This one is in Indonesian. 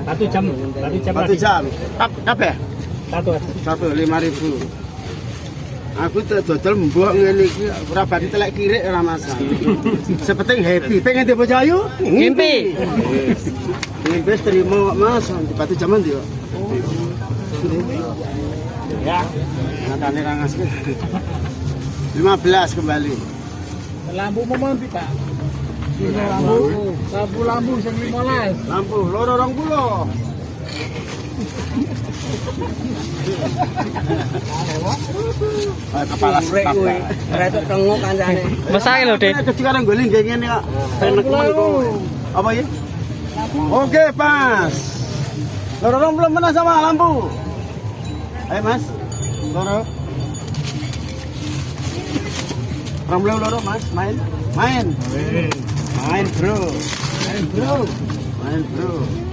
Satu jam Satu jam. Kabeh? satu 5.000. Aku dodol mbok ngene iki ora bati telek kirik ora masalah. Sepenting happy. Pengen di bojo ayu? Ngimpi. Wis terima Mas, di batu jaman yo. ya. Matane ra ngasih. 15 kembali. Lampu mau Pak. Lampu sing 15. Lampu loro 20. Kepala Rek kuwi. Rek tok tengok kancane. Mesake lho, Dik. Sekarang guling kayak gini kok. Enak temanku. Apa ya? Oke, pas. Loro belum pernah sama lampu. Ayo, Mas. Loro. Belum loro, Mas. Main. Main, bro. Main, bro.